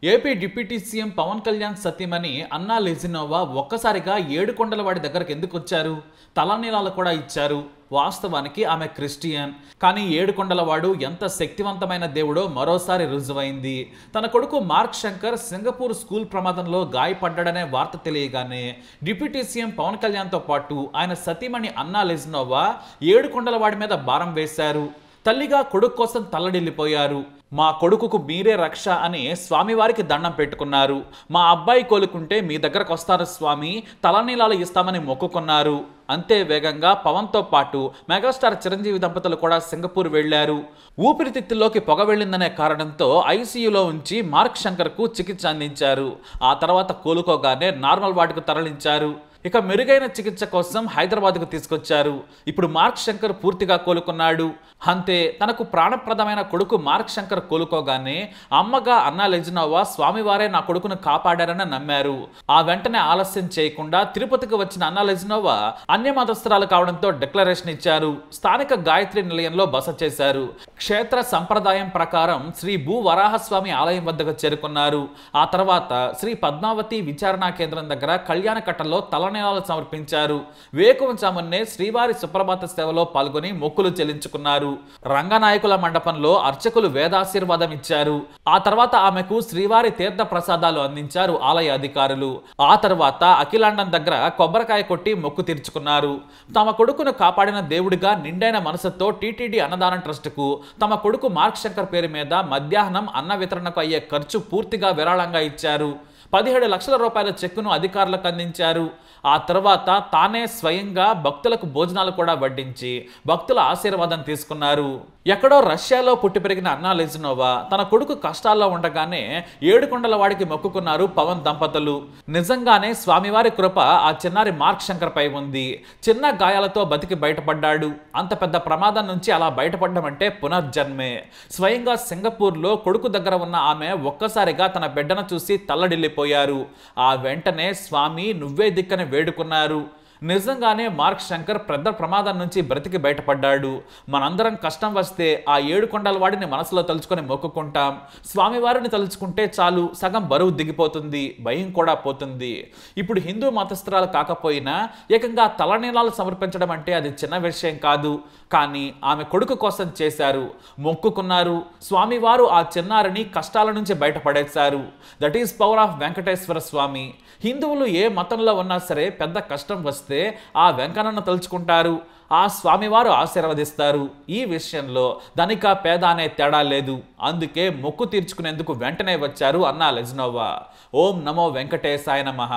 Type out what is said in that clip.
AP deputy CM Pawan Kalyan సతీమణి Anna Lezhneva ఒక్కసారిగా ఏడుకొండలవాడి దగ్గరకు ఎందుకు వచ్చారు? తలనీలాలు కూడా ఇచ్చారు. వాస్తవానికి ఆమె క్రిస్టియన్. కానీ ఏడుకొండలవాడు ఎంత శక్తివంతమైన దేవుడో మరోసారి రుజువైంది. తన కొడుకు మార్క్ శంకర్ సింగపూర్ స్కూల్ ప్రమాదంలో గాయపడ్డాడనే వార్త తెలియగానే డిప్యూటీ సీఎం పవన్ కళ్యాణ్తో పాటు ఆయన సతీమణి అన్నా లెజినోవా ఏడుకొండలవాడి మీద భారం వేశారు. తల్లిగా కొడుకు కోసం తల్లడిల్లిపోయారు. మా కొడుకుకు మీరే రక్ష అని స్వామివారికి దండం పెట్టుకున్నారు. మా అబ్బాయి కోలుకుంటే మీ దగ్గరకు వస్తారు స్వామి, తలనీలాలు ఇస్తామని మొక్కుకున్నారు. అంతే వేగంగా పవన్తో పాటు మెగాస్టార్ చిరంజీవి దంపతులు కూడా సింగపూర్ వెళ్లారు. ఊపిరితిత్తుల్లోకి పొగ వెళ్లిందనే కారణంతో ఐసీయూలో ఉంచి మార్క్ శంకర్కు చికిత్స అందించారు. ఆ తర్వాత కోలుకోగానే నార్మల్ వార్డుకు తరలించారు. ఇక మెరుగైన చికిత్స కోసం హైదరాబాద్కు తీసుకొచ్చారు. ఇప్పుడు మార్క్ శంకర్ పూర్తిగా కోలుకున్నాడు. అంతే, తనకు ప్రాణప్రదమైన కొడుకు మార్క్ శంకర్ కోలుకోగానే అమ్మగా అన్నా లెజినోవా స్వామివారే నా కొడుకును కాపాడారని నమ్మారు. ఆ వెంటనే ఆలస్యం చేయకుండా తిరుపతికి వచ్చిన అన్నా లెజినోవా అన్య మతస్థురాలు కావడంతో డిక్లరేషన్ ఇచ్చారు. స్థానిక గాయత్రి నిలయంలో బస చేశారు. క్షేత్ర సంప్రదాయం ప్రకారం శ్రీ భూ వరాహస్వామి ఆలయం వద్దకు చేరుకున్నారు. ఆ తర్వాత శ్రీ పద్మావతి విచారణా కేంద్రం దగ్గర కళ్యాణ కట్టలో తలనీలాలు సమర్పించారు. వేకువజామున్నే శ్రీవారి సుప్రభాత సేవలో పాల్గొని మొక్కులు చెల్లించుకున్నారు. రంగనాయకుల మండపంలో అర్చకులు వేదాశీర్వాదం ఇచ్చారు. ఆ తర్వాత ఆమెకు శ్రీవారి తీర్థ ప్రసాదాలు అందించారు ఆలయ అధికారులు. ఆ తర్వాత అఖిలాండం దగ్గర కొబ్బరికాయ కొట్టి మొక్కు తీర్చుకున్నారు. తమ కొడుకును కాపాడిన దేవుడిగా నిండైన మనసుతో టీటీడీ అన్నదానం ట్రస్టుకు తమ కొడుకు మార్క్ శంకర్ పేరు మీద మధ్యాహ్నం అన్న వితరణకు అయ్యే ఖర్చు పూర్తిగా విరాళంగా ఇచ్చారు. 17 లక్షల రూపాయల చెక్కును అధికారులకు అందించారు. ఆ తర్వాత తానే స్వయంగా భక్తులకు భోజనాలు కూడా వడ్డించి భక్తుల ఆశీర్వాదం తీసుకున్నారు. ఎక్కడో రష్యాలో పుట్టి పెరిగిన అన్నా లెజినోవా తన కొడుకు కష్టాల్లో ఉండగానే ఏడుకొండలవాడికి మొక్కుకున్నారు పవన్ దంపతులు. నిజంగానే స్వామివారి కృప ఆ చిన్నారి మార్క్ శంకర్ పై ఉంది. చిన్న గాయాలతో బతికి బయటపడ్డాడు. అంత పెద్ద ప్రమాదం నుంచి అలా బయటపడడం అంటే పునర్జన్మే. స్వయంగా సింగపూర్లో కొడుకు దగ్గర ఉన్న ఆమె ఒక్కసారిగా తన బిడ్డను చూసి తల్లడిల్లిపోయారు. ఆ వెంటనే స్వామి నువ్వే దిక్కని వేడుకున్నారు. నిజంగానే మార్క్ శంకర్ పెద్ద ప్రమాదం నుంచి బ్రతికి బయటపడ్డాడు. మనందరం కష్టం వస్తే ఆ ఏడుకొండలవాడిని మనసులో తలుచుకొని మొక్కుకుంటాం. స్వామివారిని తలుచుకుంటే చాలు, సగం బరువు దిగిపోతుంది, భయం కూడా పోతుంది. ఇప్పుడు హిందూ మతస్థురాలు కాకపోయినా ఏకంగా తలనీలాలు సమర్పించడం అంటే అది చిన్న విషయం కాదు. కానీ ఆమె కొడుకు కోసం చేశారు, మొక్కుకున్నారు. స్వామివారు ఆ చిన్నారిని కష్టాల నుంచి బయటపడేశారు. That is power of Venkateswara Swami. హిందువులు ఏ మతంలో ఉన్నా సరే పెద్ద కష్టం వస్తే ఆ వెంకన్నను తలుచుకుంటారు. ఆ స్వామివారు ఆశీర్వదిస్తారు. ఈ విషయంలో ధనిక పేద అనే తేడా లేదు. అందుకే మొక్కు తీర్చుకునేందుకు వెంటనే వచ్చారు అన్నా లెజినోవా. ఓం నమో వెంకటేశాయ నమః.